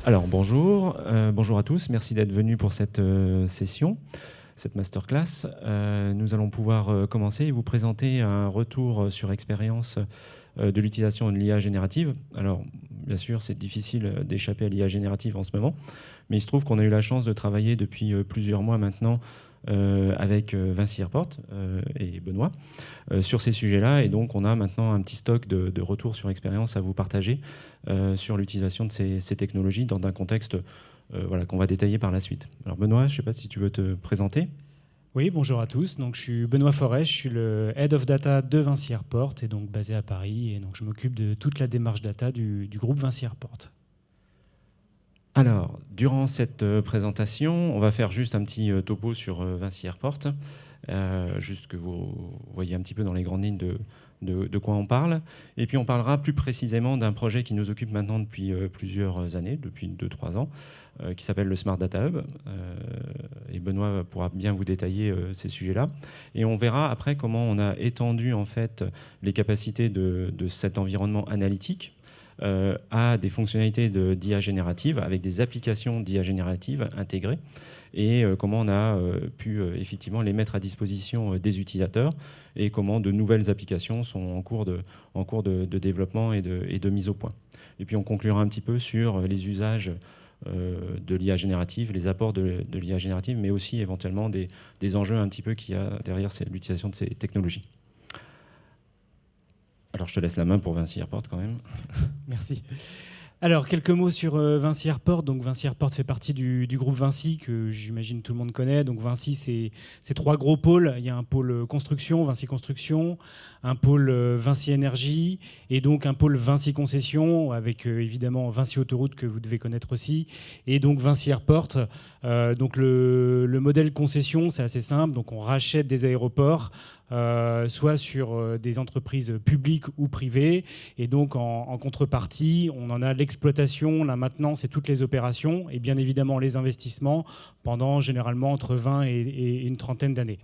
Alors bonjour à tous, merci d'être venus pour cette session, cette masterclass. Nous allons pouvoir commencer et vous présenter un retour sur expérience de l'utilisation de l'IA générative. Alors bien sûr, c'est difficile d'échapper à l'IA générative en ce moment, mais il se trouve qu'on a eu la chance de travailler depuis plusieurs mois maintenant avec Vinci Airport et Benoît sur ces sujets-là. Et donc, on a maintenant un petit stock de retours sur expérience à vous partager sur l'utilisation de ces technologies dans un contexte voilà, qu'on va détailler par la suite. Alors, Benoît, je ne sais pas si tu veux te présenter. Oui, bonjour à tous. Donc, je suis Benoît Forest, je suis le Head of Data de Vinci Airport et donc basé à Paris. Et donc, je m'occupe de toute la démarche data du groupe Vinci Airport. Alors, durant cette présentation, on va faire juste un petit topo sur Vinci Airport, juste que vous voyez un petit peu dans les grandes lignes de quoi on parle. Et puis on parlera plus précisément d'un projet qui nous occupe maintenant depuis plusieurs années, depuis 2-3 ans, qui s'appelle le Smart Data Hub. Et Benoît pourra bien vous détailler ces sujets-là. Et on verra après comment on a étendu en fait les capacités de cet environnement analytique à des fonctionnalités d'IA générative, avec des applications d'IA générative intégrées, et comment on a pu effectivement les mettre à disposition des utilisateurs, et comment de nouvelles applications sont en cours de développement et de mise au point. Et puis on conclura un petit peu sur les usages de l'IA générative, les apports de l'IA générative, mais aussi éventuellement des enjeux un petit peu qu'il y a derrière l'utilisation de ces technologies. Alors, je te laisse la main pour Vinci Airport quand même. Merci. Alors, quelques mots sur Vinci Airport. Donc, Vinci Airport fait partie du groupe Vinci, que j'imagine tout le monde connaît. Donc, Vinci, c'est 3 gros pôles. Il y a un pôle construction, Vinci Construction, un pôle Vinci Énergie, et donc un pôle Vinci Concession, avec évidemment Vinci Autoroute, que vous devez connaître aussi, et donc Vinci Airport. Donc, le modèle concession, c'est assez simple. Donc, on rachète des aéroports, soit sur des entreprises publiques ou privées. Et donc, en contrepartie, on en a l'exploitation, la maintenance et toutes les opérations, et bien évidemment les investissements pendant généralement entre 20 et une trentaine d'années.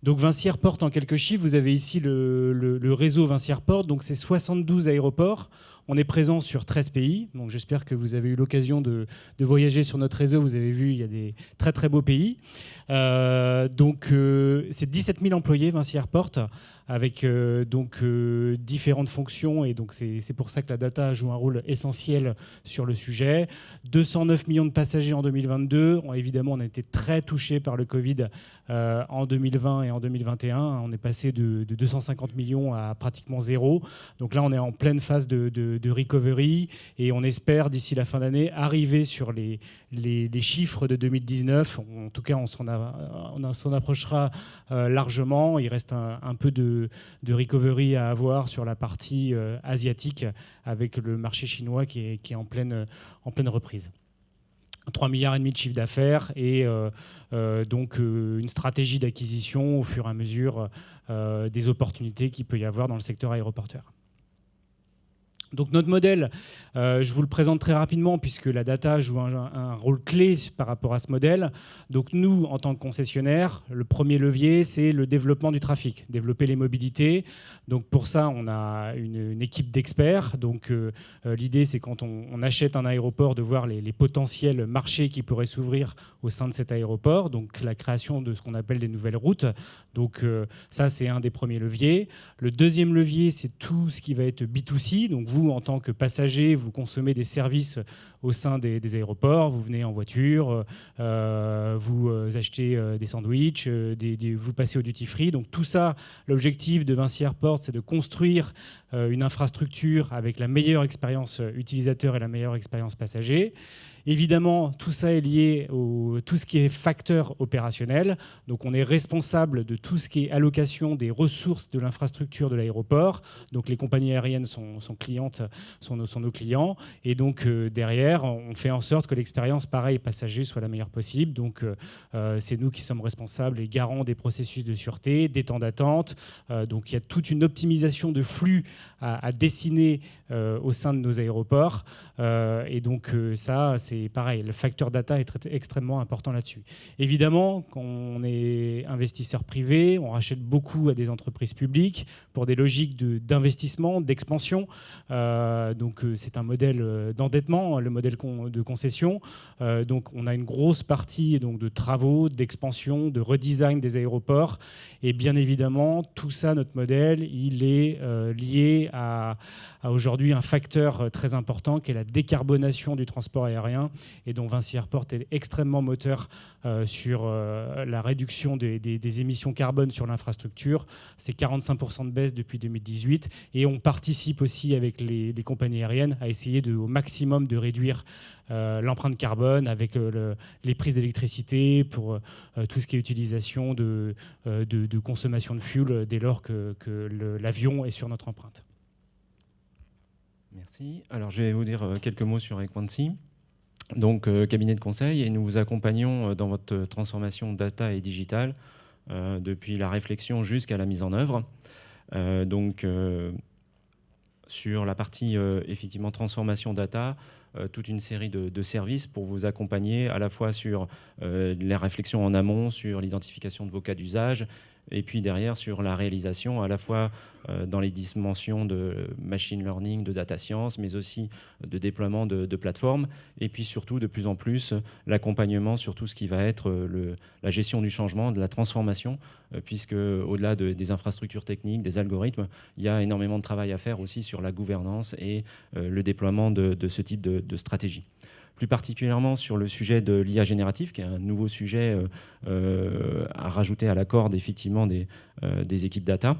Donc Vinci Airport, en quelques chiffres, vous avez ici le réseau Vinci Airport, donc c'est 72 aéroports. On est présent sur 13 pays, donc j'espère que vous avez eu l'occasion de voyager sur notre réseau. Vous avez vu, il y a des très très beaux pays. C'est 17 000 employés, Vinci Airport, avec différentes fonctions, et donc c'est pour ça que la data joue un rôle essentiel sur le sujet. 209 millions de passagers en 2022. Évidemment, on a été très touchés par le Covid en 2020 et en 2021. On est passé de 250 millions à pratiquement zéro. Donc là, on est en pleine phase de recovery, et on espère d'ici la fin d'année arriver sur les chiffres de 2019. En tout cas, on s'en approchera largement. Il reste un peu de recovery à avoir sur la partie asiatique, avec le marché chinois qui est en pleine reprise. 3,5 milliards de chiffre d'affaires, et une stratégie d'acquisition au fur et à mesure des opportunités qu'il peut y avoir dans le secteur aéroportuaire. Donc notre modèle, je vous le présente très rapidement, puisque la data joue un rôle clé par rapport à ce modèle. Donc nous, en tant que concessionnaire, le premier levier, c'est le développement du trafic, développer les mobilités. Donc pour ça, on a une équipe d'experts. Donc l'idée, c'est quand on achète un aéroport, de voir les potentiels marchés qui pourraient s'ouvrir au sein de cet aéroport. Donc la création de ce qu'on appelle des nouvelles routes. Donc ça, c'est un des premiers leviers. Le deuxième levier, c'est tout ce qui va être B2C. Donc vous, en tant que passager, vous consommez des services au sein des aéroports. Vous venez en voiture, vous achetez des sandwichs, vous passez au duty-free. Donc tout ça, l'objectif de Vinci Airport, c'est de construire une infrastructure avec la meilleure expérience utilisateur et la meilleure expérience passager. Évidemment, tout ça est lié à tout ce qui est facteur opérationnel. Donc, on est responsable de tout ce qui est allocation des ressources de l'infrastructure de l'aéroport. Donc, les compagnies aériennes sont nos clients. Et donc, derrière, on fait en sorte que l'expérience, pareil, passager, soit la meilleure possible. Donc, c'est nous qui sommes responsables et garants des processus de sûreté, des temps d'attente. Donc, il y a toute une optimisation de flux à dessiner au sein de nos aéroports. Et donc, ça, c'est pareil, le facteur data est extrêmement important là-dessus. Évidemment, quand on est investisseur privé, on rachète beaucoup à des entreprises publiques pour des logiques d'investissement, d'expansion. Donc c'est un modèle d'endettement. Le modèle de concession. Donc on a une grosse partie donc, de travaux, d'expansion, de redesign des aéroports. Et bien évidemment, tout ça, notre modèle, il est lié à aujourd'hui un facteur très important qui est la décarbonation du transport aérien et dont Vinci Airport est extrêmement moteur sur la réduction des émissions carbone sur l'infrastructure. C'est 45% de baisse depuis 2018 et on participe aussi avec les compagnies aériennes à essayer au maximum de réduire l'empreinte carbone avec les prises d'électricité pour tout ce qui est utilisation de consommation de fuel dès lors que l'avion est sur notre empreinte. Merci. Alors, je vais vous dire quelques mots sur Equancy. Donc, cabinet de conseil, et nous vous accompagnons dans votre transformation data et digitale depuis la réflexion jusqu'à la mise en œuvre. Sur la partie effectivement transformation data, toute une série de services pour vous accompagner à la fois sur les réflexions en amont, sur l'identification de vos cas d'usage, et puis derrière sur la réalisation, à la fois dans les dimensions de machine learning, de data science, mais aussi de déploiement de plateformes, et puis surtout de plus en plus l'accompagnement sur tout ce qui va être la gestion du changement, de la transformation, puisque au-delà des infrastructures techniques, des algorithmes, il y a énormément de travail à faire aussi sur la gouvernance et le déploiement de ce type de stratégie. Plus particulièrement sur le sujet de l'IA générative, qui est un nouveau sujet à rajouter à la corde effectivement des équipes data,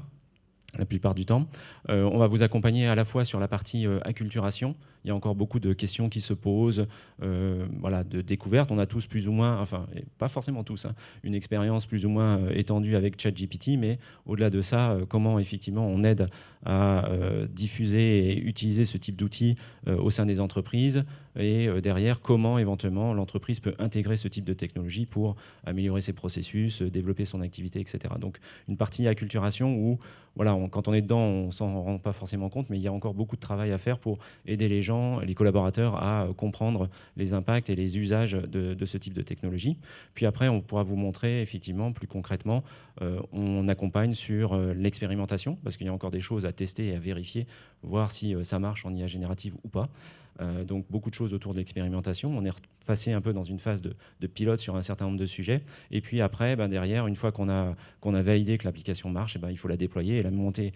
la plupart du temps. On va vous accompagner à la fois sur la partie acculturation. Il y a encore beaucoup de questions qui se posent, de découvertes. On a tous plus ou moins, enfin, pas forcément tous, une expérience plus ou moins étendue avec ChatGPT, mais au-delà de ça, comment effectivement on aide à diffuser et utiliser ce type d'outils au sein des entreprises, et derrière, comment éventuellement l'entreprise peut intégrer ce type de technologie pour améliorer ses processus, développer son activité, etc. Donc une partie acculturation où, quand on est dedans, on ne s'en rend pas forcément compte, mais il y a encore beaucoup de travail à faire pour aider les gens, les collaborateurs à comprendre les impacts et les usages de ce type de technologie. Puis après, on pourra vous montrer effectivement plus concrètement, on accompagne sur l'expérimentation, parce qu'il y a encore des choses à tester et à vérifier, voir si ça marche en IA générative ou pas. Donc beaucoup de choses autour de l'expérimentation. On est passé un peu dans une phase de pilote sur un certain nombre de sujets. Et puis après, derrière, une fois qu'on a validé que l'application marche, il faut la déployer et la monter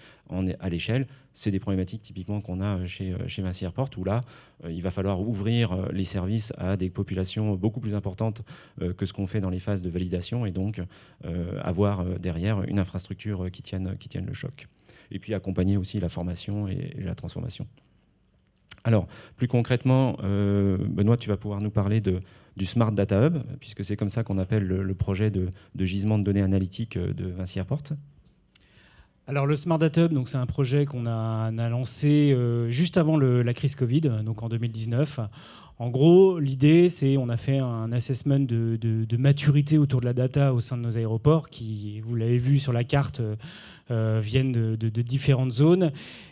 à l'échelle. C'est des problématiques typiquement qu'on a chez Vinci Airport, où là, il va falloir ouvrir les services à des populations beaucoup plus importantes que ce qu'on fait dans les phases de validation, et donc avoir derrière une infrastructure qui tienne le choc. Et puis accompagner aussi la formation et la transformation. Alors, plus concrètement, Benoît, tu vas pouvoir nous parler du Smart Data Hub, puisque c'est comme ça qu'on appelle le projet de gisement de données analytiques de Vinci Airport. Alors, le Smart Data Hub, c'est un projet qu'on a lancé juste avant la crise Covid, donc en 2019. En gros, l'idée, c'est on a fait un assessment de maturité autour de la data au sein de nos aéroports, qui, vous l'avez vu sur la carte, viennent de différentes zones.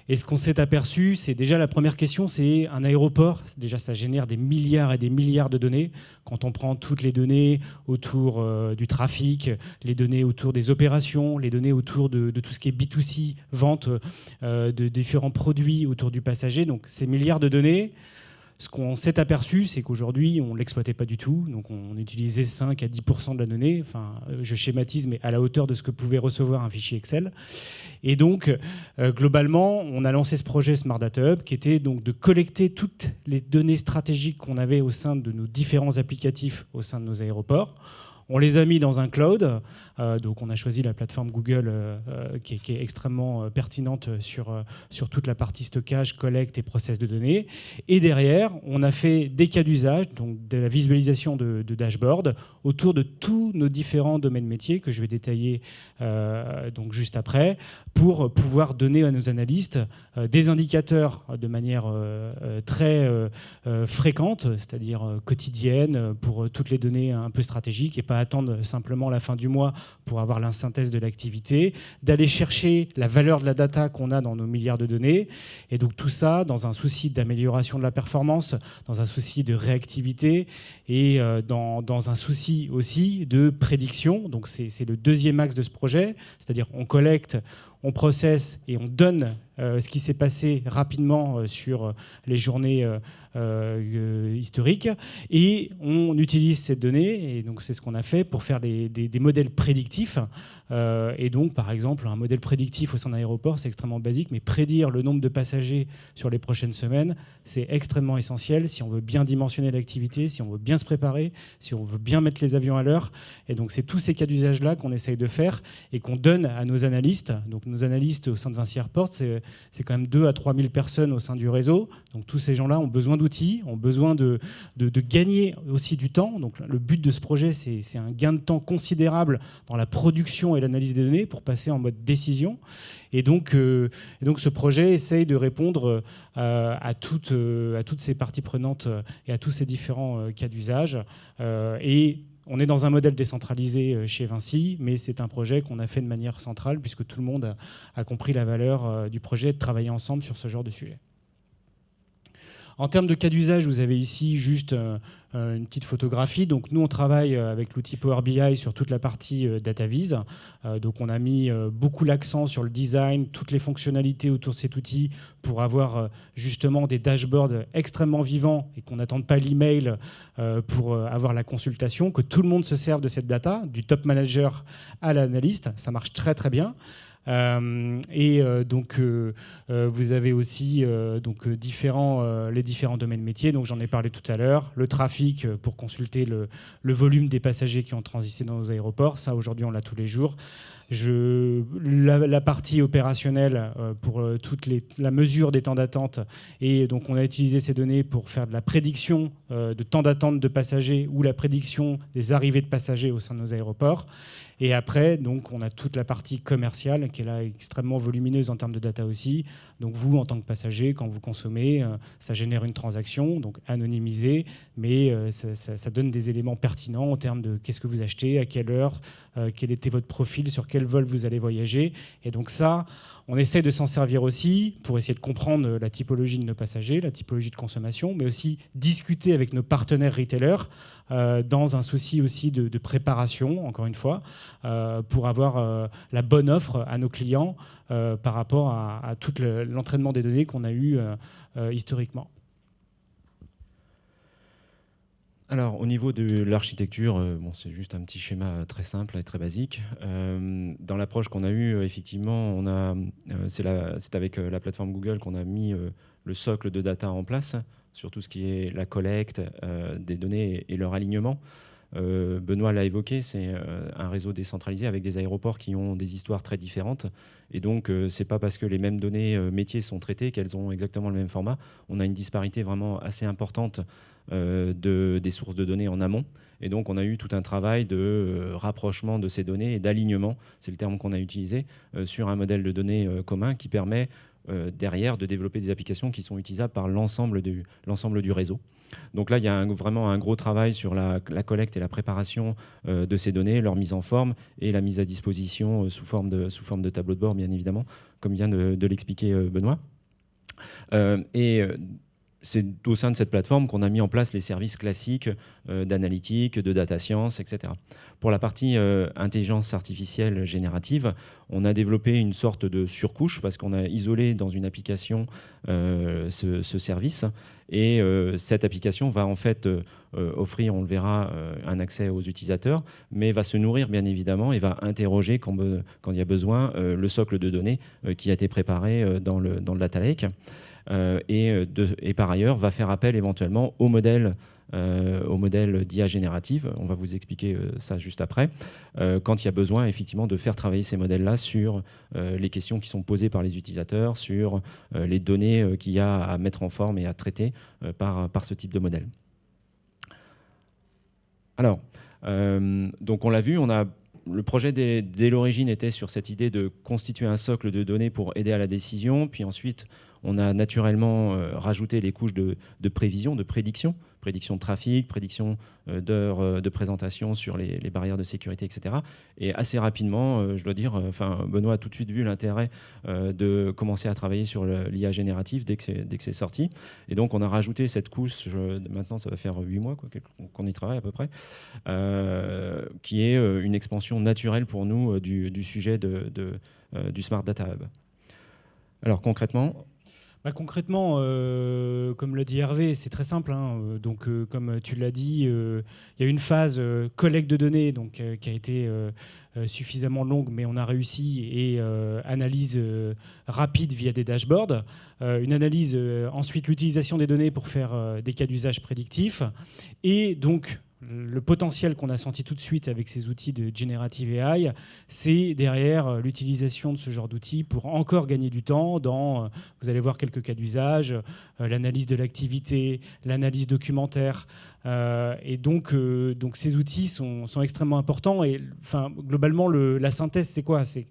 Et ce qu'on s'est aperçu, c'est déjà la première question, c'est un aéroport, déjà ça génère des milliards et des milliards de données. Quand on prend toutes les données autour du trafic, les données autour des opérations, les données autour de tout ce qui est B2C, vente de différents produits autour du passager, donc ces milliards de données. Ce qu'on s'est aperçu, c'est qu'aujourd'hui, on ne l'exploitait pas du tout. Donc, on utilisait 5 à 10% de la donnée. Enfin, je schématise, mais à la hauteur de ce que pouvait recevoir un fichier Excel. Et donc, globalement, on a lancé ce projet Smart Data Hub, qui était donc de collecter toutes les données stratégiques qu'on avait au sein de nos différents applicatifs au sein de nos aéroports. On les a mis dans un cloud, donc on a choisi la plateforme Google qui est extrêmement pertinente sur toute la partie stockage, collecte et process de données. Et derrière, on a fait des cas d'usage, donc de la visualisation de dashboard autour de tous nos différents domaines métiers que je vais détailler donc juste après, pour pouvoir donner à nos analystes des indicateurs de manière très fréquente, c'est-à-dire quotidienne, pour toutes les données un peu stratégiques, et pas attendre simplement la fin du mois pour avoir la synthèse de l'activité, d'aller chercher la valeur de la data qu'on a dans nos milliards de données. Et donc tout ça dans un souci d'amélioration de la performance, dans un souci de réactivité et dans un souci aussi de prédiction. Donc c'est le deuxième axe de ce projet, c'est-à-dire on collecte, on processe et on donne ce qui s'est passé rapidement sur les journées historiques, et on utilise cette donnée, et donc c'est ce qu'on a fait pour faire des modèles prédictifs. Et donc, par exemple, un modèle prédictif au sein d'un aéroport, c'est extrêmement basique, mais prédire le nombre de passagers sur les prochaines semaines, c'est extrêmement essentiel si on veut bien dimensionner l'activité, si on veut bien se préparer, si on veut bien mettre les avions à l'heure. Et donc, c'est tous ces cas d'usage-là qu'on essaye de faire et qu'on donne à nos analystes. Donc, nos analystes au sein de Vinci Airports, c'est quand même 2 à 3 000 personnes au sein du réseau. Donc, tous ces gens-là ont besoin d'outils, ont besoin de gagner aussi du temps. Donc, le but de ce projet, c'est un gain de temps considérable dans la production et l'analyse des données pour passer en mode décision. Et donc ce projet essaye de répondre à toutes ces parties prenantes et à tous ces différents cas d'usage. Et on est dans un modèle décentralisé chez Vinci, mais c'est un projet qu'on a fait de manière centrale puisque tout le monde a compris la valeur du projet de travailler ensemble sur ce genre de sujet. En termes de cas d'usage, vous avez ici juste une petite photographie. Donc nous, on travaille avec l'outil Power BI sur toute la partie DataVis. Donc on a mis beaucoup l'accent sur le design, toutes les fonctionnalités autour de cet outil pour avoir justement des dashboards extrêmement vivants et qu'on n'attende pas l'email pour avoir la consultation, que tout le monde se serve de cette data, du top manager à l'analyste. Ça marche très très bien. Donc vous avez aussi les différents domaines métiers. Donc j'en ai parlé tout à l'heure. Le trafic pour consulter le volume des passagers qui ont transité dans nos aéroports. Ça, aujourd'hui, on l'a tous les jours. La partie opérationnelle pour la mesure des temps d'attente. Et donc on a utilisé ces données pour faire de la prédiction de temps d'attente de passagers ou la prédiction des arrivées de passagers au sein de nos aéroports. Et après, donc, on a toute la partie commerciale qui est là extrêmement volumineuse en termes de data aussi. Donc vous, en tant que passager, quand vous consommez, ça génère une transaction, donc anonymisée, mais ça donne des éléments pertinents en termes de qu'est-ce que vous achetez, à quelle heure, quel était votre profil, sur quel vol vous allez voyager. Et donc ça, on essaie de s'en servir aussi pour essayer de comprendre la typologie de nos passagers, la typologie de consommation, mais aussi discuter avec nos partenaires retailers dans un souci aussi de préparation, encore une fois, pour avoir la bonne offre à nos clients par rapport à tout l'entraînement des données qu'on a eu historiquement. Alors, au niveau de l'architecture, c'est juste un petit schéma très simple et très basique. Dans l'approche qu'on a eue, effectivement, c'est avec la plateforme Google qu'on a mis le socle de data en place, sur tout ce qui est la collecte des données et leur alignement. Benoît l'a évoqué, c'est un réseau décentralisé avec des aéroports qui ont des histoires très différentes. Et donc, c'est pas parce que les mêmes données métiers sont traitées qu'elles ont exactement le même format. On a une disparité vraiment assez importante des sources de données en amont. Et donc, on a eu tout un travail de rapprochement de ces données et d'alignement, c'est le terme qu'on a utilisé, sur un modèle de données commun qui permet derrière de développer des applications qui sont utilisables par l'ensemble du réseau. Donc là, il y a vraiment un gros travail sur la collecte et la préparation de ces données, leur mise en forme et la mise à disposition sous forme de tableau de bord, bien évidemment, comme vient de l'expliquer Benoît. C'est au sein de cette plateforme qu'on a mis en place les services classiques d'analytique, de data science, etc. Pour la partie intelligence artificielle générative, on a développé une sorte de surcouche parce qu'on a isolé dans une application ce service. Et cette application va en fait offrir, on le verra, un accès aux utilisateurs, mais va se nourrir bien évidemment et va interroger quand il y a besoin le socle de données qui a été préparé dans le data lake. Et par ailleurs, va faire appel éventuellement au modèle d'IA générative. On va vous expliquer ça juste après. Quand il y a besoin, effectivement, de faire travailler ces modèles-là sur les questions qui sont posées par les utilisateurs, sur les données qu'il y a à mettre en forme et à traiter par ce type de modèle. Alors, donc on l'a vu, le projet dès l'origine était sur cette idée de constituer un socle de données pour aider à la décision. Puis ensuite, on a naturellement rajouté les couches de prévision, de prédiction de trafic, prédiction d'heures de présentation sur les barrières de sécurité, etc. Et assez rapidement, je dois dire, Benoît a tout de suite vu l'intérêt de commencer à travailler sur l'IA générative dès que c'est sorti. Et donc, on a rajouté cette couche, maintenant ça va faire 8 mois qu'on y travaille à peu près, qui est une expansion naturelle pour nous du sujet du Smart Data Hub. Alors concrètement, concrètement, comme l'a dit Hervé, c'est très simple, hein. Donc, comme tu l'as dit, il y a une phase collecte de données donc, qui a été suffisamment longue, mais on a réussi, et analyse rapide via des dashboards. Une analyse, ensuite l'utilisation des données pour faire des cas d'usage prédictifs. Et donc, le potentiel qu'on a senti tout de suite avec ces outils de Generative AI, c'est derrière l'utilisation de ce genre d'outils pour encore gagner du temps dans, vous allez voir quelques cas d'usage, l'analyse de l'activité, l'analyse documentaire. Et donc ces outils sont extrêmement importants. Et enfin, globalement, la synthèse, c'est quoi? C'est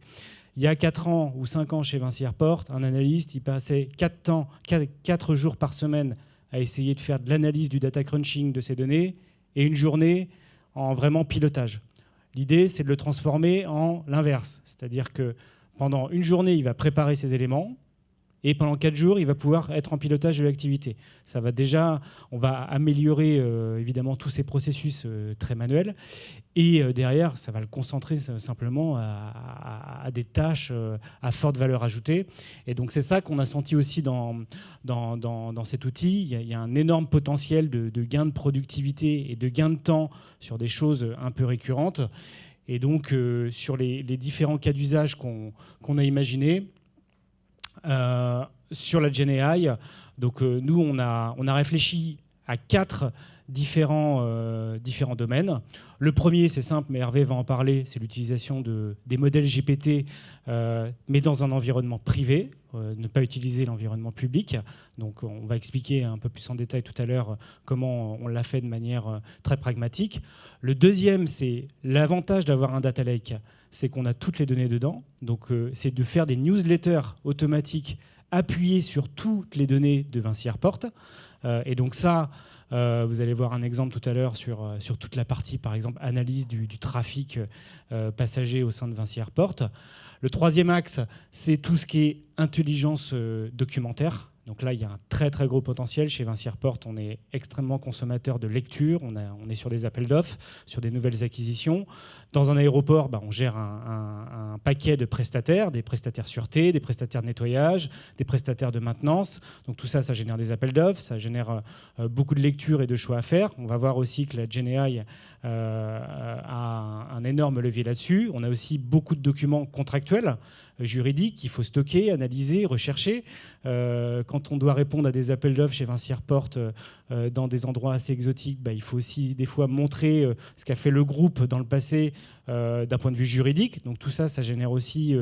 il y a 4 ans ou 5 ans chez Vinci Airport, un analyste, il passait 4 jours par semaine à essayer de faire de l'analyse du data crunching de ces données, et une journée en vraiment pilotage. L'idée, c'est de le transformer en l'inverse. C'est-à-dire que pendant une journée, il va préparer ses éléments, et pendant 4 jours, il va pouvoir être en pilotage de l'activité. Ça va déjà, on va améliorer évidemment tous ces processus très manuels, et derrière, ça va le concentrer simplement à des tâches à forte valeur ajoutée. Et donc c'est ça qu'on a senti aussi dans cet outil. Il y a un énorme potentiel de gain de productivité et de gain de temps sur des choses un peu récurrentes. Et donc sur les différents cas d'usage qu'on a imaginés, sur la GenAI, donc nous on a réfléchi à 4 différents domaines. Le premier, c'est simple, mais Hervé va en parler, c'est l'utilisation des modèles GPT, mais dans un environnement privé, ne pas utiliser l'environnement public. Donc on va expliquer un peu plus en détail tout à l'heure comment on l'a fait de manière très pragmatique. Le deuxième, c'est l'avantage d'avoir un data lake, c'est qu'on a toutes les données dedans. Donc c'est de faire des newsletters automatiques appuyés sur toutes les données de Vinci Airport. Et donc ça, vous allez voir un exemple tout à l'heure sur toute la partie, par exemple, analyse du trafic passager au sein de Vinci Airport. Le troisième axe, c'est tout ce qui est intelligence documentaire. Donc là, il y a un très très gros potentiel. Chez Vinci Airport, on est extrêmement consommateur de lecture. On est sur des appels d'offres, sur des nouvelles acquisitions. Dans un aéroport, on gère un paquet de prestataires, des prestataires sûreté, des prestataires de nettoyage, des prestataires de maintenance. Donc tout ça, ça génère des appels d'offres, ça génère beaucoup de lectures et de choix à faire. On va voir aussi que la GenAI a un énorme levier là-dessus. On a aussi beaucoup de documents contractuels, juridiques, qu'il faut stocker, analyser, rechercher. Quand on doit répondre à des appels d'offres chez Vinci Airport dans des endroits assez exotiques, il faut aussi des fois montrer ce qu'a fait le groupe dans le passé d'un point de vue juridique. Donc tout ça, ça génère aussi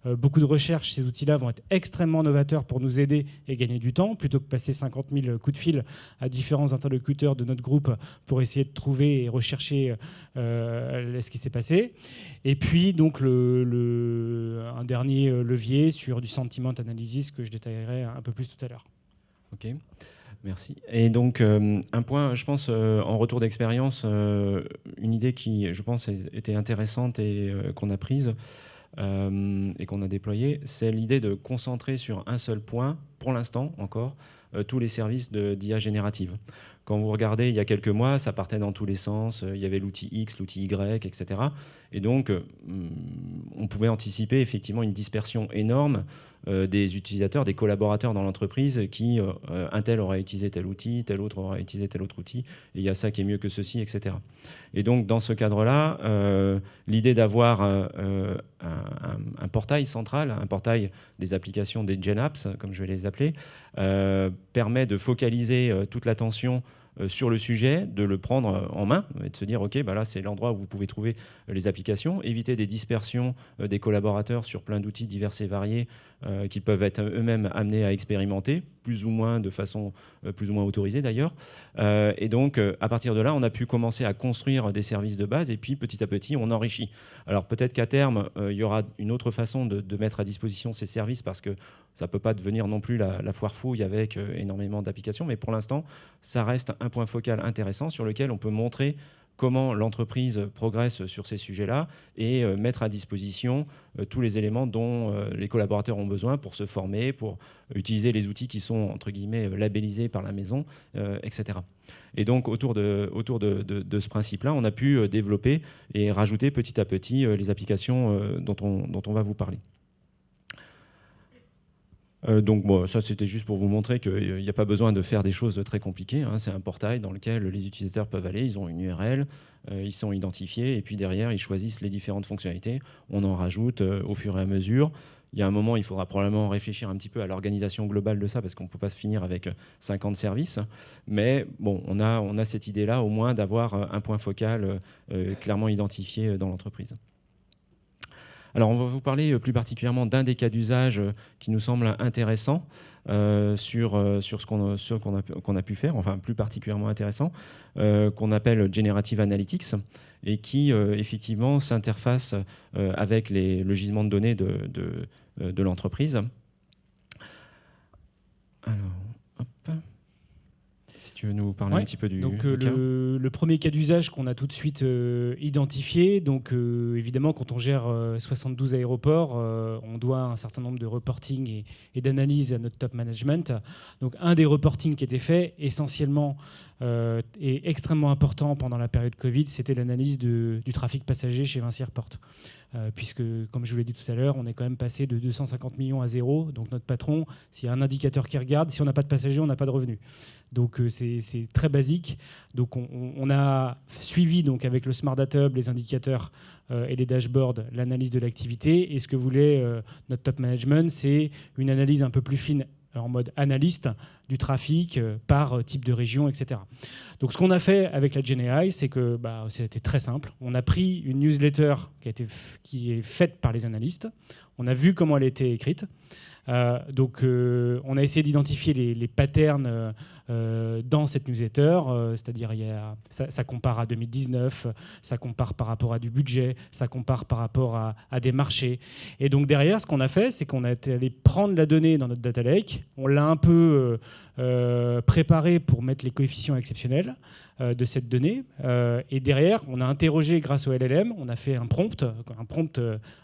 beaucoup de recherches. Ces outils-là vont être extrêmement novateurs pour nous aider et gagner du temps, plutôt que passer 50 000 coups de fil à différents interlocuteurs de notre groupe pour essayer de trouver et rechercher ce qui s'est passé. Et puis donc un dernier levier sur du sentiment analysis que je détaillerai un peu plus tout à l'heure. Ok. Merci. Et donc, un point, je pense, en retour d'expérience, une idée qui, je pense, était intéressante et qu'on a prise et qu'on a déployée, c'est l'idée de concentrer sur un seul point, pour l'instant encore, tous les services d'IA générative. Quand vous regardez, il y a quelques mois, ça partait dans tous les sens. Il y avait l'outil X, l'outil Y, etc. Et donc, on pouvait anticiper effectivement une dispersion énorme des utilisateurs, des collaborateurs dans l'entreprise qui, un tel aurait utilisé tel outil, tel autre aurait utilisé tel autre outil, et il y a ça qui est mieux que ceci, etc. Et donc, dans ce cadre-là, l'idée d'avoir un portail central, un portail des applications des GenApps, comme je vais les appeler, permet de focaliser toute l'attention sur le sujet, de le prendre en main et de se dire ok, là c'est l'endroit où vous pouvez trouver les applications, éviter des dispersions des collaborateurs sur plein d'outils divers et variés qu'ils peuvent être eux-mêmes amenés à expérimenter, plus ou moins de façon plus ou moins autorisée d'ailleurs. Et donc à partir de là, on a pu commencer à construire des services de base et puis petit à petit on enrichit. Alors peut-être qu'à terme, il y aura une autre façon de mettre à disposition ces services parce que ça ne peut pas devenir non plus la foire fouille avec énormément d'applications, mais pour l'instant, ça reste un point focal intéressant sur lequel on peut montrer comment l'entreprise progresse sur ces sujets-là et mettre à disposition tous les éléments dont les collaborateurs ont besoin pour se former, pour utiliser les outils qui sont, entre guillemets, labellisés par la maison, etc. Et donc, autour de ce principe-là, on a pu développer et rajouter petit à petit les applications dont on va vous parler. Donc bon, ça c'était juste pour vous montrer qu'il n'y a pas besoin de faire des choses très compliquées, hein. C'est un portail dans lequel les utilisateurs peuvent aller, ils ont une URL, ils sont identifiés et puis derrière ils choisissent les différentes fonctionnalités. On en rajoute au fur et à mesure. Il y a un moment, il faudra probablement réfléchir un petit peu à l'organisation globale de ça parce qu'on ne peut pas se finir avec 50 services. Mais bon, on a cette idée-là au moins d'avoir un point focal clairement identifié dans l'entreprise. Alors, on va vous parler plus particulièrement d'un des cas d'usage qui nous semble intéressant sur ce qu'on a pu faire, enfin plus particulièrement intéressant, qu'on appelle Generative Analytics et qui effectivement s'interface avec le gisement de données de l'entreprise. Alors, hop. Si tu veux nous parler un petit peu du cas. Le premier cas d'usage qu'on a tout de suite identifié, donc évidemment quand on gère 72 aéroports, on doit un certain nombre de reporting et d'analyses à notre top management. Donc un des reporting qui était fait essentiellement et extrêmement important pendant la période Covid, c'était l'analyse du trafic passager chez Vinci Airport. Puisque, comme je vous l'ai dit tout à l'heure, on est quand même passé de 250 millions à zéro. Donc notre patron, s'il y a un indicateur qui regarde, si on n'a pas de passagers, on n'a pas de revenus. Donc c'est très basique. Donc on a suivi donc, avec le Smart Data Hub les indicateurs et les dashboards, l'analyse de l'activité. Et ce que voulait notre top management, c'est une analyse un peu plus fine en mode analyste du trafic par type de région, etc. Donc ce qu'on a fait avec la GenAI, c'est que c'était très simple. On a pris une newsletter qui est faite par les analystes. On a vu comment elle était écrite. Donc on a essayé d'identifier les patterns dans cette newsletter, c'est-à-dire ça compare à 2019, ça compare par rapport à du budget, ça compare par rapport à des marchés. Et donc derrière, ce qu'on a fait, c'est qu'on a été allé prendre la donnée dans notre data lake, on l'a un peu préparé pour mettre les coefficients exceptionnels de cette donnée. Et derrière, on a interrogé grâce au LLM, on a fait un prompt.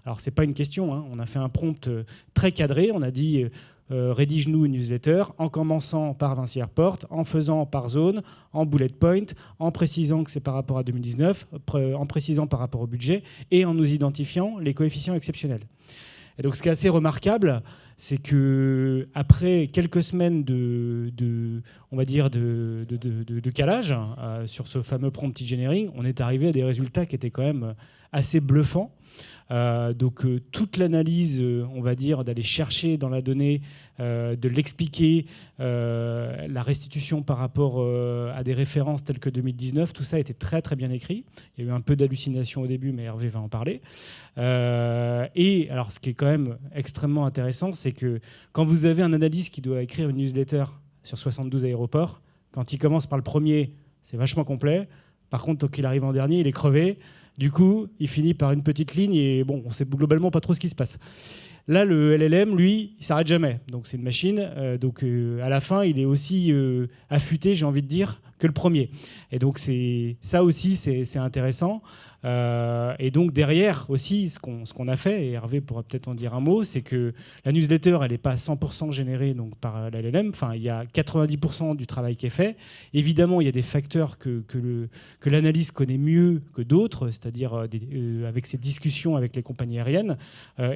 Alors, ce n'est pas une question, hein, on a fait un prompt très cadré. On a dit rédige-nous une newsletter en commençant par Vinci Airport, en faisant par zone, en bullet point, en précisant que c'est par rapport à 2019, en précisant par rapport au budget et en nous identifiant les coefficients exceptionnels. Et donc, ce qui est assez remarquable, c'est que après quelques semaines on va dire de calage sur ce fameux prompt engineering, on est arrivé à des résultats qui étaient quand même assez bluffants. Donc toute l'analyse, on va dire, d'aller chercher dans la donnée, de l'expliquer, la restitution par rapport à des références telles que 2019, tout ça était très très bien écrit. Il y a eu un peu d'hallucination au début, mais Hervé va en parler. Et alors ce qui est quand même extrêmement intéressant, c'est que quand vous avez un analyste qui doit écrire une newsletter sur 72 aéroports, quand il commence par le premier, c'est vachement complet. Par contre, quand il arrive en dernier, il est crevé. Du coup, il finit par une petite ligne et bon, on ne sait globalement pas trop ce qui se passe. Là, le LLM, lui, il ne s'arrête jamais. Donc, c'est une machine. À la fin, il est aussi affûté, j'ai envie de dire, que le premier. Et donc, ça aussi, c'est intéressant. Et donc, derrière aussi, ce qu'on a fait, et Hervé pourra peut-être en dire un mot, c'est que la newsletter, elle n'est pas 100% générée donc, par la LLM. Enfin, il y a 90% du travail qui est fait. Évidemment, il y a des facteurs que l'analyse connaît mieux que d'autres, c'est-à-dire avec ses discussions avec les compagnies aériennes.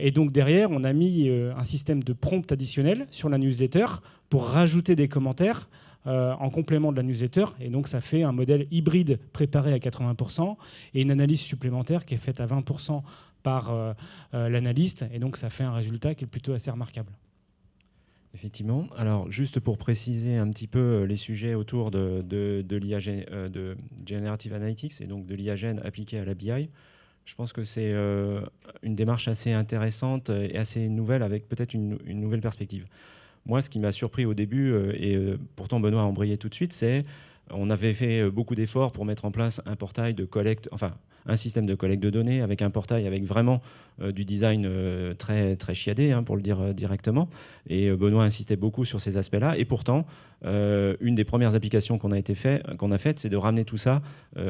Et donc, derrière, on a mis un système de prompt additionnel sur la newsletter pour rajouter des commentaires en complément de la newsletter. Et donc, ça fait un modèle hybride préparé à 80% et une analyse supplémentaire qui est faite à 20% par l'analyste. Et donc, ça fait un résultat qui est plutôt assez remarquable. Effectivement. Alors, juste pour préciser un petit peu les sujets autour de l'IA de Generative Analytics et donc de l'IA Gen appliquée à la BI, je pense que c'est une démarche assez intéressante et assez nouvelle avec peut-être une nouvelle perspective. Moi, ce qui m'a surpris au début, et pourtant Benoît a embrayé tout de suite, c'est on avait fait beaucoup d'efforts pour mettre en place un portail de collecte, enfin un système de collecte de données avec un portail avec vraiment du design très, très chiadé, hein, pour le dire directement. Et Benoît insistait beaucoup sur ces aspects-là. Et pourtant, une des premières applications qu'on a faites, c'est de ramener tout ça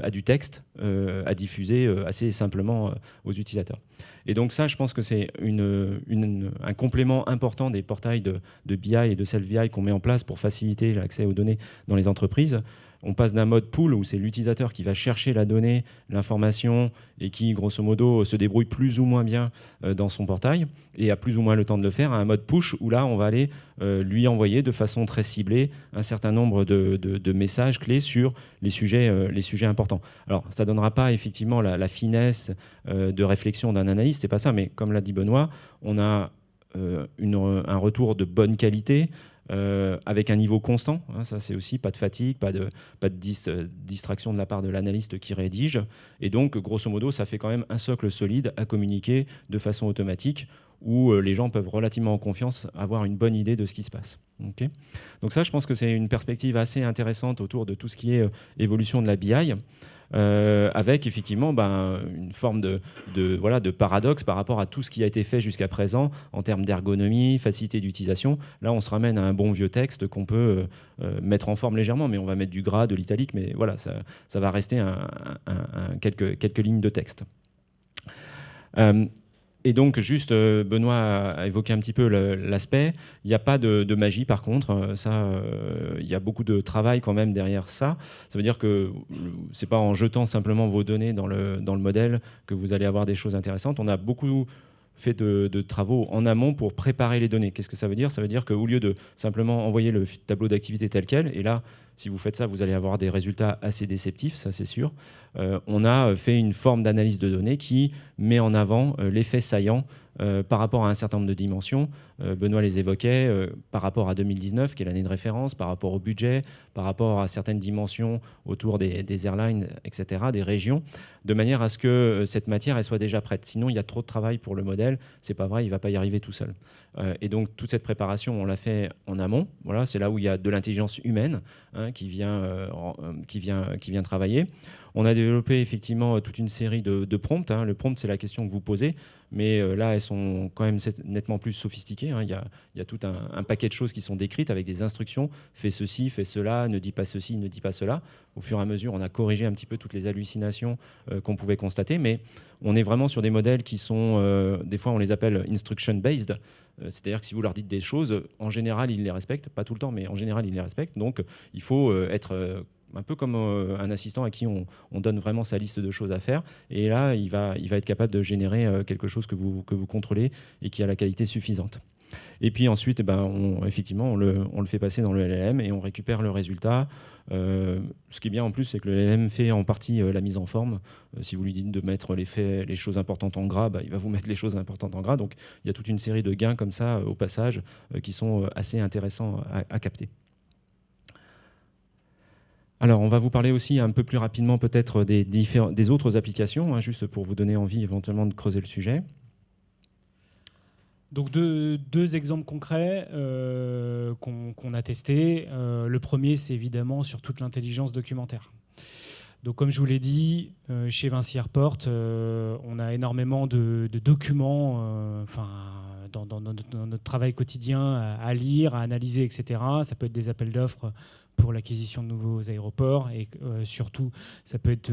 à du texte, à diffuser assez simplement aux utilisateurs. Et donc ça, je pense que c'est un complément important des portails de BI et de Self-BI qu'on met en place pour faciliter l'accès aux données dans les entreprises. on passe d'un mode pool où c'est l'utilisateur qui va chercher la donnée, l'information et qui, grosso modo, se débrouille plus ou moins bien dans son portail et a plus ou moins le temps de le faire, à un mode push où là, on va aller lui envoyer de façon très ciblée un certain nombre de messages clés sur les sujets importants. Alors, ça ne donnera pas effectivement la finesse de réflexion d'un analyste, c'est pas ça, mais comme l'a dit Benoît, on a un retour de bonne qualité, avec un niveau constant, hein, ça c'est aussi pas de fatigue, pas de distraction de la part de l'analyste qui rédige, et donc grosso modo ça fait quand même un socle solide à communiquer de façon automatique où les gens peuvent relativement en confiance avoir une bonne idée de ce qui se passe. Okay, donc ça je pense que c'est une perspective assez intéressante autour de tout ce qui est évolution de la BI. Avec effectivement une forme de paradoxe par rapport à tout ce qui a été fait jusqu'à présent en termes d'ergonomie, facilité d'utilisation. Là, on se ramène à un bon vieux texte qu'on peut mettre en forme légèrement, mais on va mettre du gras, de l'italique, mais voilà, ça va rester quelques lignes de texte. Et donc, juste, Benoît a évoqué un petit peu l'aspect. Il n'y a pas de magie, par contre. Il y a beaucoup de travail quand même derrière ça. Ça veut dire que ce n'est pas en jetant simplement vos données dans le modèle que vous allez avoir des choses intéressantes. On a beaucoup fait de travaux en amont pour préparer les données. Qu'est-ce que ça veut dire ? Ça veut dire qu'au lieu de simplement envoyer le tableau d'activité tel quel, et là, si vous faites ça, vous allez avoir des résultats assez déceptifs, ça c'est sûr. On a fait une forme d'analyse de données qui met en avant l'effet saillant par rapport à un certain nombre de dimensions. Benoît les évoquait, par rapport à 2019, qui est l'année de référence, par rapport au budget, par rapport à certaines dimensions autour des airlines, etc., des régions, de manière à ce que cette matière elle soit déjà prête. Sinon, il y a trop de travail pour le modèle. C'est pas vrai, il ne va pas y arriver tout seul. Et donc, toute cette préparation, on l'a fait en amont. Voilà, c'est là où il y a de l'intelligence humaine qui vient travailler. On a développé effectivement toute une série de prompts. Le prompt, c'est la question que vous posez, mais là, elles sont quand même nettement plus sophistiquées. Il y a tout un paquet de choses qui sont décrites avec des instructions. Fais ceci, fais cela, ne dis pas ceci, ne dis pas cela. Au fur et à mesure, on a corrigé un petit peu toutes les hallucinations qu'on pouvait constater, mais on est vraiment sur des modèles qui sont, des fois, on les appelle instruction-based. C'est-à-dire que si vous leur dites des choses, en général, ils les respectent. Pas tout le temps, mais en général, ils les respectent. Donc, il faut être un peu comme un assistant à qui on donne vraiment sa liste de choses à faire. Et là, il va être capable de générer quelque chose que vous contrôlez et qui a la qualité suffisante. Et puis ensuite, effectivement, on le fait passer dans le LLM et on récupère le résultat. Ce qui est bien en plus, c'est que le LLM fait en partie la mise en forme. Si vous lui dites de mettre les choses importantes en gras, il va vous mettre les choses importantes en gras. Donc il y a toute une série de gains comme ça au passage qui sont assez intéressants à capter. Alors, on va vous parler aussi un peu plus rapidement peut-être des autres applications, juste pour vous donner envie éventuellement de creuser le sujet. Donc deux exemples concrets qu'on a testés. Le premier, c'est évidemment sur toute l'intelligence documentaire. Donc, comme je vous l'ai dit, chez Vinci Airport, on a énormément de documents dans notre travail quotidien à lire, à analyser, etc. Ça peut être des appels d'offres pour l'acquisition de nouveaux aéroports et surtout, ça peut être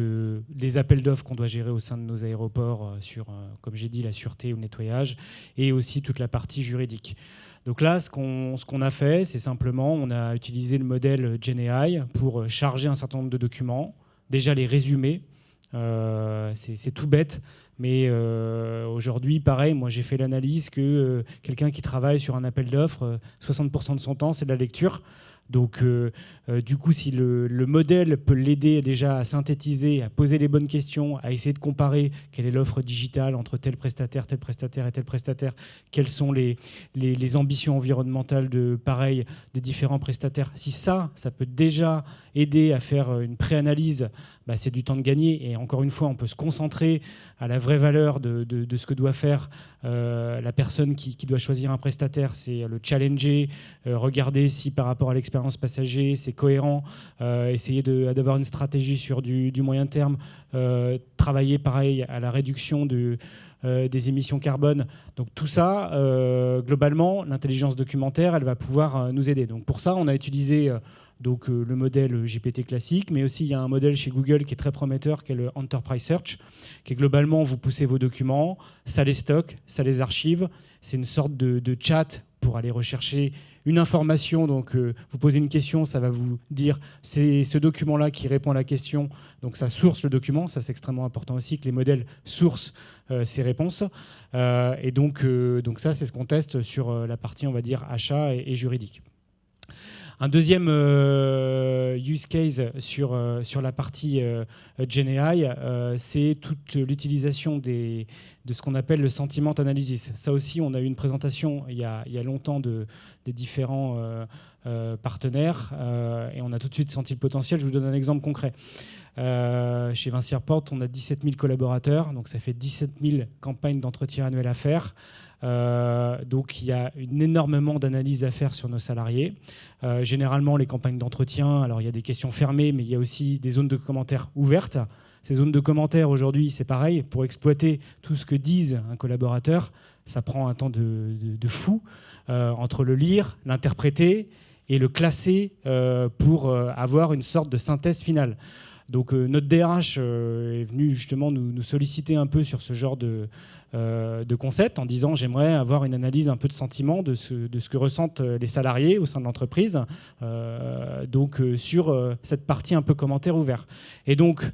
des appels d'offres qu'on doit gérer au sein de nos aéroports sur, comme j'ai dit, la sûreté ou le nettoyage et aussi toute la partie juridique. Donc là, ce qu'on a fait, c'est simplement, on a utilisé le modèle GenAI pour charger un certain nombre de documents, déjà les résumer. C'est tout bête, mais aujourd'hui, pareil, moi j'ai fait l'analyse que quelqu'un qui travaille sur un appel d'offres, 60% de son temps, c'est de la lecture. Donc, du coup, si le modèle peut l'aider déjà à synthétiser, à poser les bonnes questions, à essayer de comparer quelle est l'offre digitale entre tel prestataire et tel prestataire, quelles sont les ambitions environnementales des différents prestataires, si ça peut déjà aider à faire une préanalyse, c'est du temps de gagner. Et encore une fois, on peut se concentrer à la vraie valeur de ce que doit faire la personne qui doit choisir un prestataire, c'est le challenger, regarder si par rapport à l'expérience passager, c'est cohérent, essayer d'avoir une stratégie sur du moyen terme, travailler pareil à la réduction des émissions carbone. Donc tout ça, globalement, l'intelligence documentaire, elle va pouvoir nous aider. Donc pour ça, on a utilisé le modèle GPT classique, mais aussi il y a un modèle chez Google qui est très prometteur, qui est le Enterprise Search, qui est globalement, vous poussez vos documents, ça les stocke, ça les archive. C'est une sorte de chat pour aller rechercher une information. Donc, vous posez une question, ça va vous dire c'est ce document-là qui répond à la question. Donc, ça source le document. Ça, c'est extrêmement important aussi que les modèles sourcent ces réponses. Et donc ça, c'est ce qu'on teste sur la partie, on va dire, achat et juridique. Un deuxième use case sur la partie GenAI, c'est toute l'utilisation de ce qu'on appelle le sentiment analysis. Ça aussi, on a eu une présentation il y a longtemps des différents partenaires et on a tout de suite senti le potentiel. Je vous donne un exemple concret. Chez Vinci Airport, on a 17 000 collaborateurs, donc ça fait 17 000 campagnes d'entretien annuelles à faire. Donc il y a énormément d'analyses à faire sur nos salariés. Généralement, les campagnes d'entretien, alors il y a des questions fermées, mais il y a aussi des zones de commentaires ouvertes. Ces zones de commentaires, aujourd'hui, c'est pareil. Pour exploiter tout ce que disent un collaborateur, ça prend un temps de fou entre le lire, l'interpréter et le classer pour avoir une sorte de synthèse finale. Donc notre DRH est venu justement nous solliciter un peu sur ce genre de concept en disant j'aimerais avoir une analyse un peu de sentiment de ce que ressentent les salariés au sein de l'entreprise, sur cette partie un peu commentaire ouvert. Et donc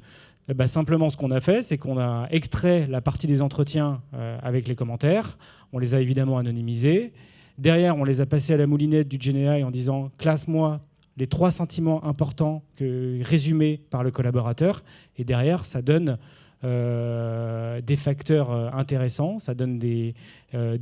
simplement ce qu'on a fait, c'est qu'on a extrait la partie des entretiens avec les commentaires, on les a évidemment anonymisés. Derrière, on les a passés à la moulinette du GenAI en disant classe-moi les 3 sentiments importants résumés par le collaborateur. Et derrière, ça donne des facteurs intéressants, ça donne des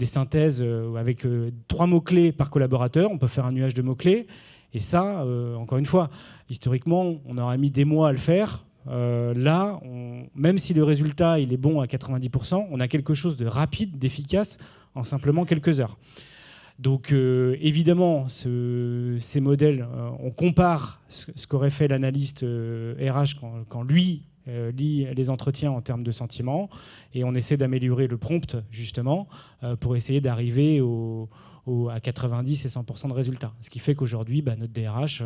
synthèses avec 3 mots-clés par collaborateur. On peut faire un nuage de mots-clés. Et ça, encore une fois, historiquement, on aurait mis des mois à le faire. Là, même si le résultat il est bon à 90%, on a quelque chose de rapide, d'efficace en simplement quelques heures. Donc évidemment, ces modèles, on compare ce qu'aurait fait l'analyste RH quand lui lit les entretiens en termes de sentiments, et on essaie d'améliorer le prompt justement pour essayer d'arriver à 90 et 100% de résultats. Ce qui fait qu'aujourd'hui, notre DRH,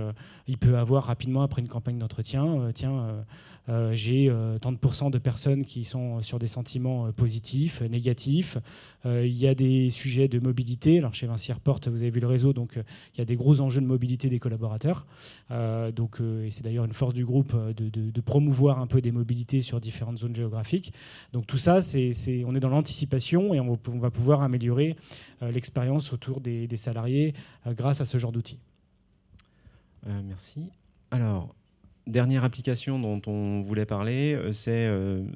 il peut avoir rapidement, après une campagne d'entretien, j'ai tant de pourcents de personnes qui sont sur des sentiments positifs, négatifs. Il y a des sujets de mobilité. Alors chez Vinci Airport, vous avez vu le réseau, donc il y a des gros enjeux de mobilité des collaborateurs. Et c'est d'ailleurs une force du groupe de promouvoir un peu des mobilités sur différentes zones géographiques. Donc tout ça, on est dans l'anticipation et on va pouvoir améliorer l'expérience autour des salariés grâce à ce genre d'outils. Merci. Alors, dernière application dont on voulait parler, c'est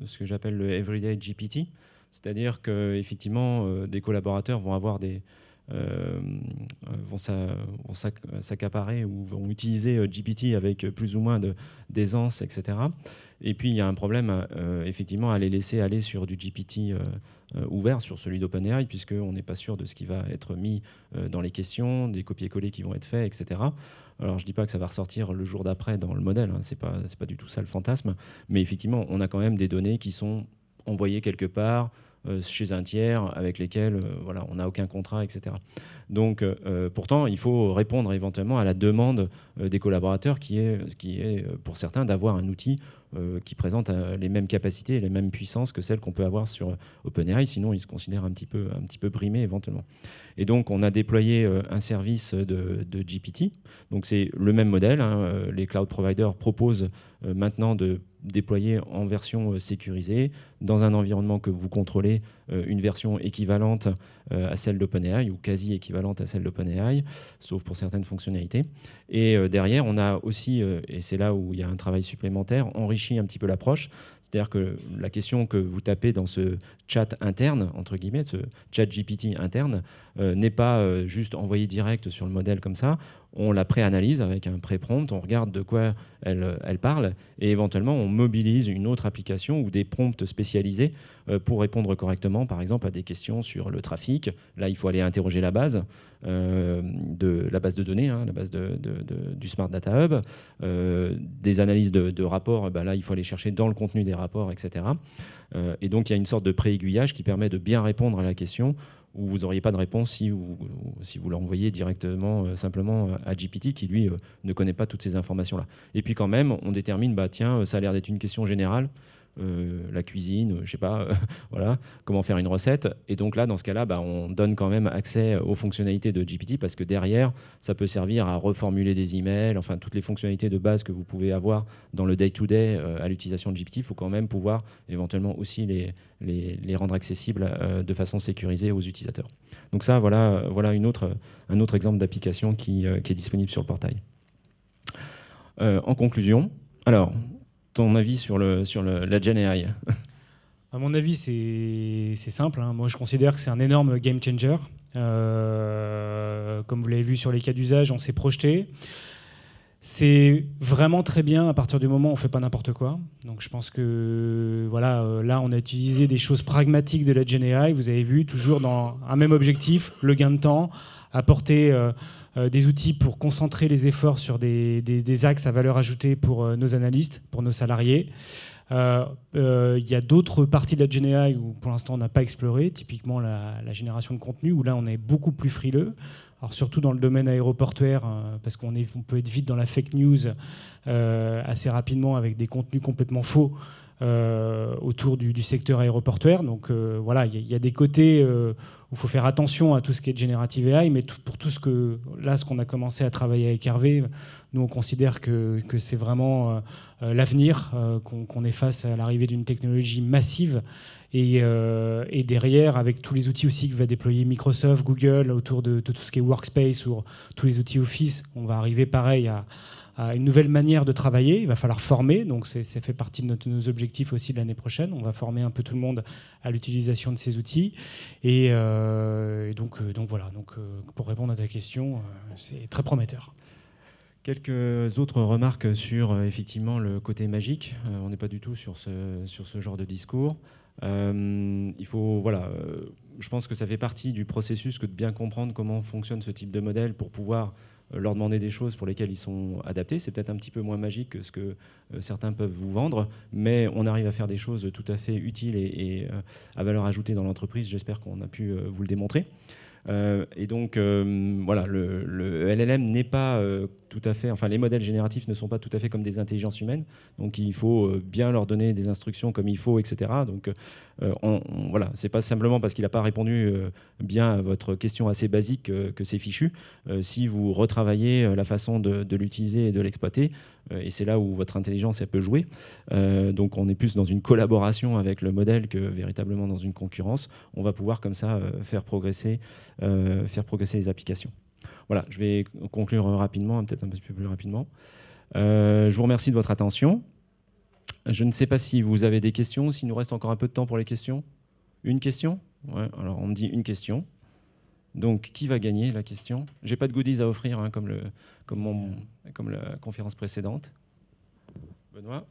ce que j'appelle le Everyday GPT. C'est-à-dire qu'effectivement, des collaborateurs vont avoir vont s'accaparer ou vont utiliser GPT avec plus ou moins d'aisance, etc. Et puis, il y a un problème, effectivement, à les laisser aller sur du GPT ouvert, sur celui d'OpenAI, puisqu'on n'est pas sûr de ce qui va être mis dans les questions, des copier-coller qui vont être faits, etc. Alors, je ne dis pas que ça va ressortir le jour d'après dans le modèle, hein, c'est pas du tout ça le fantasme, mais effectivement, on a quand même des données qui sont envoyées quelque part chez un tiers avec lesquels on n'a aucun contrat, etc. Donc, pourtant, il faut répondre éventuellement à la demande des collaborateurs qui est pour certains d'avoir un outil qui présente les mêmes capacités et les mêmes puissances que celles qu'on peut avoir sur OpenAI, sinon ils se considèrent un petit peu brimés éventuellement. Et donc on a déployé un service de GPT, donc c'est le même modèle, hein. Les cloud providers proposent maintenant de déployer en version sécurisée, dans un environnement que vous contrôlez, une version équivalente à celle d'OpenAI ou quasi équivalente à celle d'OpenAI, sauf pour certaines fonctionnalités. Et derrière, on a aussi, et c'est là où il y a un travail supplémentaire, enrichi un petit peu l'approche. C'est-à-dire que la question que vous tapez dans ce chat interne, entre guillemets, ce chat GPT interne, n'est pas juste envoyé direct sur le modèle comme ça. On la préanalyse avec un pré-prompt, on regarde de quoi elle parle, et éventuellement on mobilise une autre application ou des prompts spécialisés pour répondre correctement, par exemple, à des questions sur le trafic. Là, il faut aller interroger la base de données, hein, la base du Smart Data Hub. Des analyses de rapports, là, il faut aller chercher dans le contenu des rapports, etc. Et donc, il y a une sorte de pré-aiguillage qui permet de bien répondre à la question où vous n'auriez pas de réponse si vous l'envoyez directement, simplement à GPT, qui, lui, ne connaît pas toutes ces informations-là. Et puis quand même, on détermine, tiens, ça a l'air d'être une question générale, la cuisine, je sais pas, voilà, comment faire une recette. Et donc là, dans ce cas-là, on donne quand même accès aux fonctionnalités de GPT parce que derrière, ça peut servir à reformuler des emails, enfin toutes les fonctionnalités de base que vous pouvez avoir dans le day-to-day à l'utilisation de GPT. Il faut quand même pouvoir éventuellement aussi les rendre accessibles de façon sécurisée aux utilisateurs. Donc ça, voilà un autre exemple d'application qui est disponible sur le portail. En conclusion, alors, ton avis sur la Gen AI? À mon avis, c'est simple. Moi, je considère que c'est un énorme game changer. Comme vous l'avez vu sur les cas d'usage, on s'est projeté. C'est vraiment très bien à partir du moment où on ne fait pas n'importe quoi. Donc je pense que là, on a utilisé des choses pragmatiques de la Gen AI. Vous avez vu, toujours dans un même objectif, le gain de temps, apporter des outils pour concentrer les efforts sur des axes à valeur ajoutée pour nos analystes, pour nos salariés. Il y a d'autres parties de la Gen AI où pour l'instant on n'a pas exploré, typiquement la génération de contenu, où là on est beaucoup plus frileux. Alors surtout dans le domaine aéroportuaire, parce qu'on peut être vite dans la fake news assez rapidement avec des contenus complètement faux autour du secteur aéroportuaire. Donc voilà, il y a des côtés où il faut faire attention à tout ce qui est Generative AI, mais pour tout ce qu'on a commencé à travailler avec Hervé, nous on considère que c'est vraiment l'avenir, qu'on est face à l'arrivée d'une technologie massive. Et derrière, avec tous les outils aussi que va déployer Microsoft, Google, autour de tout ce qui est Workspace ou tous les outils Office, on va arriver pareil à une nouvelle manière de travailler. Il va falloir former, donc ça fait partie de nos objectifs aussi de l'année prochaine. On va former un peu tout le monde à l'utilisation de ces outils. Et donc voilà, pour répondre à ta question, c'est très prometteur. Quelques autres remarques sur effectivement le côté magique. On n'est pas du tout sur ce genre de discours. Il faut, je pense que ça fait partie du processus que de bien comprendre comment fonctionne ce type de modèle pour pouvoir leur demander des choses pour lesquelles ils sont adaptés. C'est peut-être un petit peu moins magique que ce que certains peuvent vous vendre, mais on arrive à faire des choses tout à fait utiles et à valeur ajoutée dans l'entreprise. J'espère qu'on a pu vous le démontrer. Et donc, le LLM n'est pas tout à fait... Enfin, les modèles génératifs ne sont pas tout à fait comme des intelligences humaines. Donc, il faut bien leur donner des instructions comme il faut, etc. Donc, c'est pas simplement parce qu'il n'a pas répondu bien à votre question assez basique que c'est fichu. Si vous retravaillez la façon de l'utiliser et de l'exploiter, et c'est là où votre intelligence elle peut jouer. Donc, on est plus dans une collaboration avec le modèle que véritablement dans une concurrence. On va pouvoir comme ça faire progresser les applications. Voilà, je vais conclure rapidement, peut-être un peu plus rapidement. Je vous remercie de votre attention. Je ne sais pas si vous avez des questions, s'il nous reste encore un peu de temps pour les questions. Une question? Ouais, alors on me dit une question. Donc, qui va gagner la question? J'ai pas de goodies à offrir, hein, comme la conférence précédente. Benoît?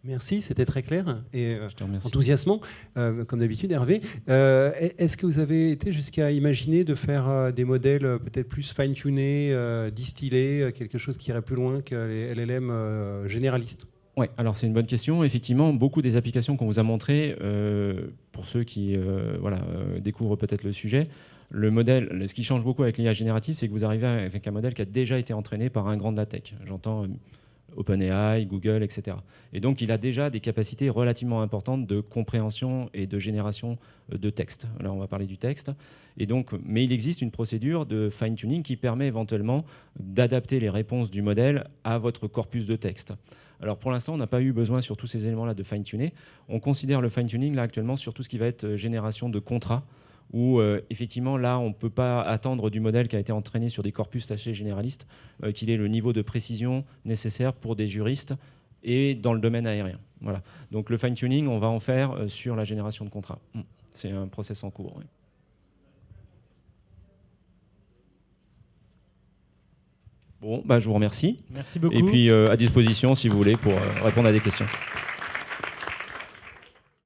Merci, c'était très clair et enthousiasmant, comme d'habitude, Hervé. Est-ce que vous avez été jusqu'à imaginer de faire des modèles peut-être plus fine-tunés, distillés, quelque chose qui irait plus loin que les LLM généralistes? Oui, alors c'est une bonne question. Effectivement, beaucoup des applications qu'on vous a montrées, pour ceux qui découvrent peut-être le sujet, le modèle, ce qui change beaucoup avec l'IA générative, c'est que vous arrivez avec un modèle qui a déjà été entraîné par un grand de la tech. J'entends OpenAI, Google, etc. Et donc, il a déjà des capacités relativement importantes de compréhension et de génération de texte. Là, on va parler du texte. Et donc, mais il existe une procédure de fine-tuning qui permet éventuellement d'adapter les réponses du modèle à votre corpus de texte. Alors, pour l'instant, on n'a pas eu besoin sur tous ces éléments-là de fine-tuner. On considère le fine-tuning, là, actuellement, sur tout ce qui va être génération de contrats, où effectivement là on ne peut pas attendre du modèle qui a été entraîné sur des corpus assez généralistes qu'il ait le niveau de précision nécessaire pour des juristes et dans le domaine aérien. Voilà. Donc le fine-tuning, on va en faire sur la génération de contrats. C'est un process en cours. Oui. Bon, je vous remercie. Merci beaucoup. Et puis à disposition si vous voulez pour répondre à des questions.